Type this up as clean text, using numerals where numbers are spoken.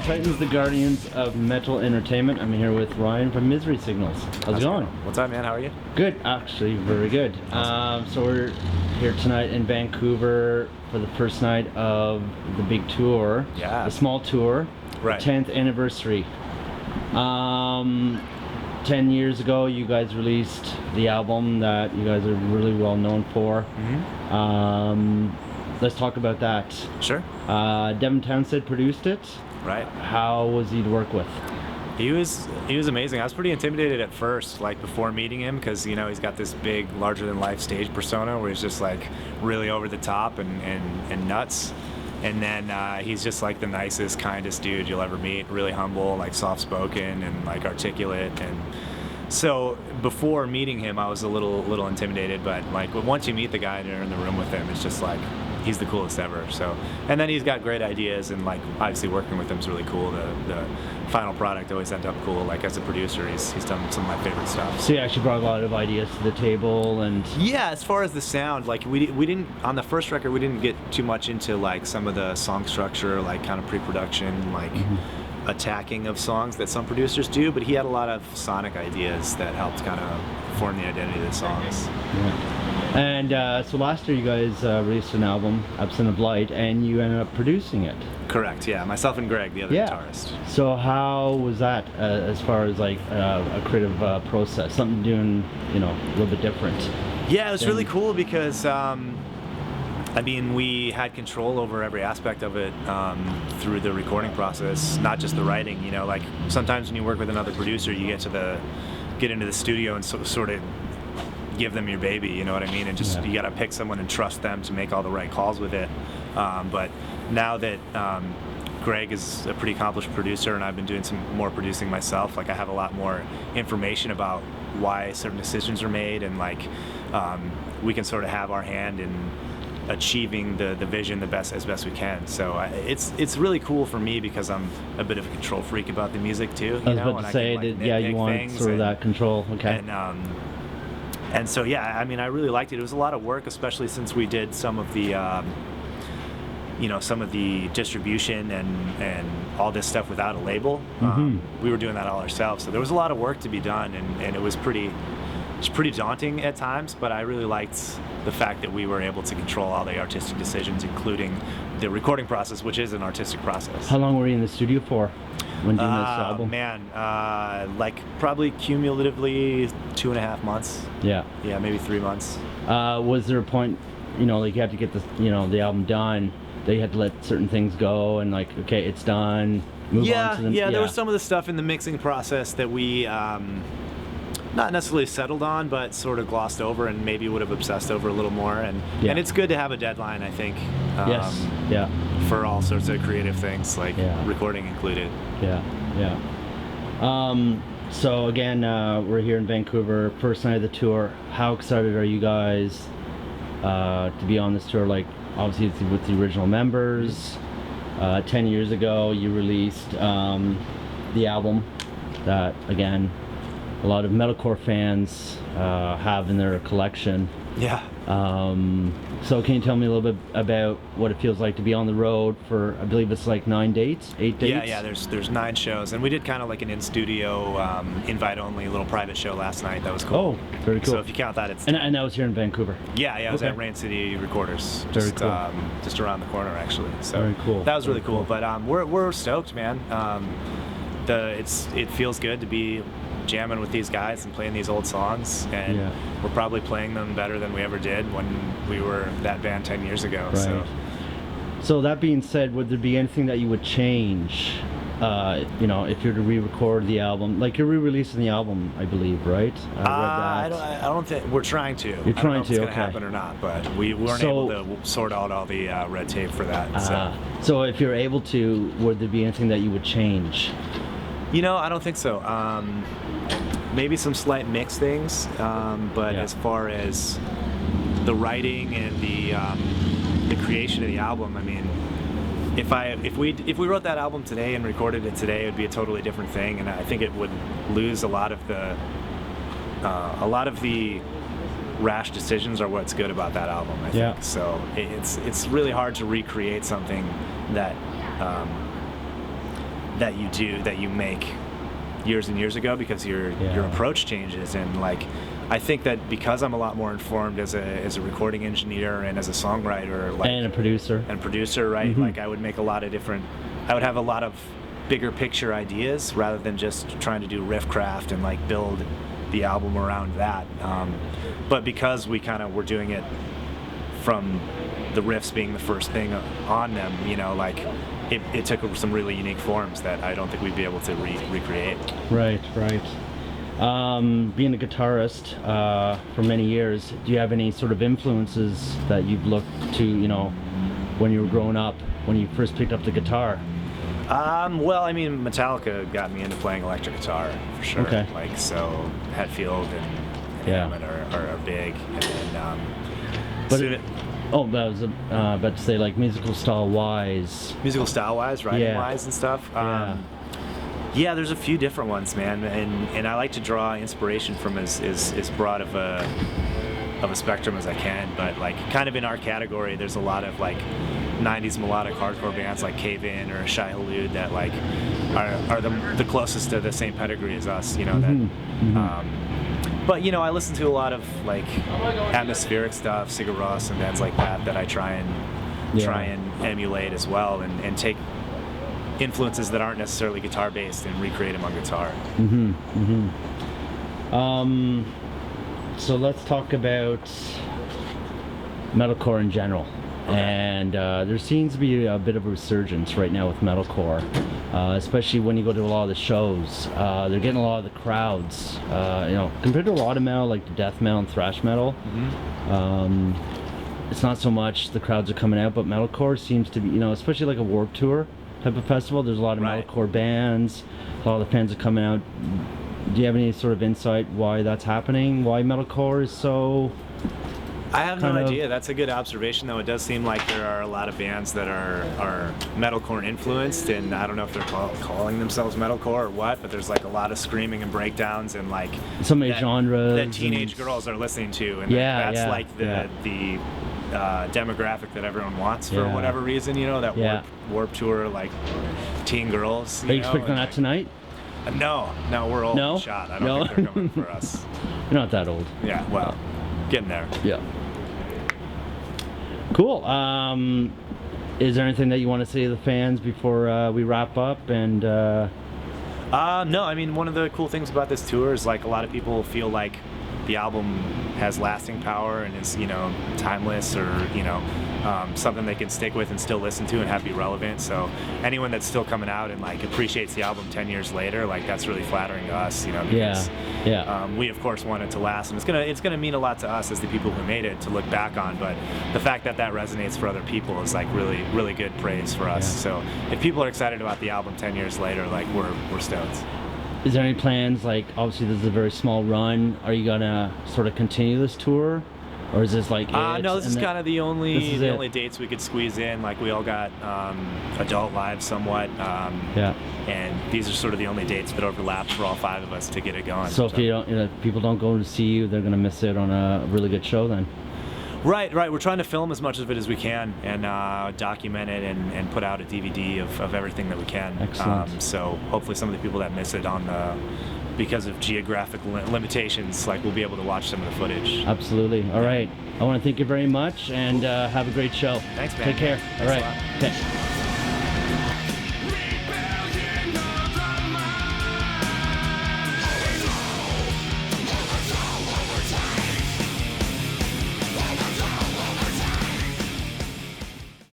Titans, the Guardians of Metal Entertainment. I'm here with Ryan from Misery Signals. How's it going? What's up, man? How are you? Good, actually, very good. Awesome. So we're here tonight in Vancouver for the first night of the big tour. Yeah. The small tour. Right. 10th anniversary. 10 years ago, you guys released the album that you guys are really well known for. Mm-hmm. Let's talk about that. Sure. Devin Townsend produced it. Right. How was he to work with? He was amazing. I was pretty intimidated at first, like before meeting him, because he's got this big, larger-than-life stage persona where he's just like really over the top and nuts. And then he's just like the nicest, kindest dude you'll ever meet. Really humble, like soft-spoken and like articulate. And so before meeting him, I was a little intimidated. But like once you meet the guy and you're in the room with him, it's just like he's the coolest ever. So, and then he's got great ideas, and like obviously working with him is really cool. The final product always ends up cool. Like as a producer, he's done some of my favorite stuff. So you actually brought a lot of ideas to the table, and yeah, as far as the sound, like we didn't on the first record we didn't get too much into like some of the song structure, like kind of pre-production, like attacking of songs that some producers do. But he had a lot of sonic ideas that helped kind of form the identity of the songs. Yeah. And so last year you guys released an album, Absent of Light, and you ended up producing it. Correct, yeah. Myself and Greg, the other guitarist. So how was that as far as like a creative process? Something doing, a little bit different? Yeah, it was really cool because, we had control over every aspect of it through the recording process, not just the writing. Like sometimes when you work with another producer, you get into the studio and sort of give them your baby, you know what I mean? And just you gotta pick someone and trust them to make all the right calls with it. But now that Greg is a pretty accomplished producer and I've been doing some more producing myself, like I have a lot more information about why certain decisions are made, and like we can sort of have our hand in achieving the vision as best we can. So it's really cool for me because I'm a bit of a control freak about the music too. I was about to say that, you want sort of that control. Okay. And so I really liked it. It was a lot of work, especially since we did some of the distribution and all this stuff without a label. We were doing that all ourselves, so there was a lot of work to be done, and it was pretty daunting at times. But I really liked the fact that we were able to control all the artistic decisions, including the recording process, which is an artistic process. How long were you in the studio for when doing this album? Like probably cumulatively 2.5 months. Yeah, maybe 3 months. Was there a point, like you had to get the album done, that you had to let certain things go and like, okay, it's done, move on to the there was some of the stuff in the mixing process that we not necessarily settled on, but sort of glossed over and maybe would have obsessed over a little more. And it's good to have a deadline, I think. For all sorts of creative things, like recording included. So again, we're here in Vancouver, first night of the tour. How excited are you guys to be on this tour? Like, obviously it's with the original members. 10 years ago you released the album that, again, a lot of metalcore fans have in their collection. So can you tell me a little bit about what it feels like to be on the road for, I believe it's like 8 dates? There's 9 shows, and we did kind of like an in-studio, invite-only little private show last night. That was cool. Oh, very cool. So if you count that, it's... And that was here in Vancouver? It was at Rain City Recorders. Very cool. Just around the corner, actually. So very cool. That was really cool. But we're stoked, man. It feels good to be jamming with these guys and playing these old songs, and we're probably playing them better than we ever did when we were that band 10 years ago. Right. So that being said, would there be anything that you would change, if you were to re-record the album? Like, you're re-releasing the album, I believe, right? I don't think we're trying to. You're trying to, I don't know if it's going to happen or not, but we weren't able to sort out all the red tape for that. So if you're able to, would there be anything that you would change? I don't think so. Maybe some slight mix things, but as far as the writing and the creation of the album, I mean, if we wrote that album today and recorded it today, it would be a totally different thing, and I think it would lose a lot of the rash decisions are what's good about that album, I think. So it's really hard to recreate something that that you make years and years ago, because your approach changes. And like, I think that because I'm a lot more informed as a recording engineer and as a songwriter, like, and a producer, right? Mm-hmm. Like, I would have a lot of bigger picture ideas rather than just trying to do riff craft and like build the album around that. But because we're doing it from the riffs being the first thing on them, you know, like it took some really unique forms that I don't think we'd be able to recreate. Right. Being a guitarist for many years, do you have any sort of influences that you've looked to, you know, when you were growing up, when you first picked up the guitar? Well, I mean, Metallica got me into playing electric guitar for sure. Okay. Like, so Hetfield and Hammond are big. And but I was about to say, like, musical style wise, writing wise and stuff. Yeah, there's a few different ones, man, and I like to draw inspiration from as broad of a spectrum as I can. But like, kind of in our category, there's a lot of like 90s melodic hardcore bands like Cave In or Shai Hulud that like are the closest to the same pedigree as us, you know. But you know, I listen to a lot of like atmospheric stuff, Sigur Rós and bands like that I try and emulate as well, and take influences that aren't necessarily guitar based and recreate them on guitar. So let's talk about metalcore in general. Okay. And there seems to be a bit of a resurgence right now with metalcore, especially when you go to a lot of the shows. They're getting a lot of the crowds, you know, compared to a lot of metal, like the death metal and thrash metal. It's not so much the crowds are coming out, but metalcore seems to be, you know, especially like a Warped Tour type of festival, there's a lot of metalcore bands, a lot of the fans are coming out. Do you have any sort of insight why that's happening? Why metalcore is so... I have no idea. That's a good observation, though. It does seem like there are a lot of bands that are metalcore influenced, and I don't know if they're calling themselves metalcore or what, but there's like a lot of screaming and breakdowns and like so many genres that teenage girls are listening to, and that's like the demographic that everyone wants for whatever reason, you know, that Warped Tour, like teen girls. Are you expecting that tonight? No, we're old and shot. I don't think they're coming for us. You're not that old. Yeah, well, getting there. Yeah. Cool. Is there anything that you want to say to the fans before we wrap up? And no, I mean, one of the cool things about this tour is like a lot of people feel like the album has lasting power and is, you know, timeless, or, you know, something they can stick with and still listen to and have be relevant. So anyone that's still coming out and like appreciates the album 10 years later, like that's really flattering to us, you know, because we of course want it to last, and it's gonna mean a lot to us as the people who made it to look back on. But the fact that resonates for other people is like really good praise for us. So if people are excited about the album 10 years later, like we're stoked. Is there any plans, like, obviously this is a very small run, are you gonna sort of continue this tour? Or is this like no, this is kind of the only dates we could squeeze in. Like, we all got adult lives somewhat, and these are sort of the only dates that overlap for all 5 of us to get it going. So if you don't, if people don't go to see you, they're gonna miss out on a really good show then. Right. We're trying to film as much of it as we can and document it and put out a DVD of everything that we can. Excellent. So hopefully some of the people that miss it because of geographic limitations, like, we'll be able to watch some of the footage. Absolutely. All right. I want to thank you very much, and have a great show. Thanks, man. Take care. Thanks all right. Okay.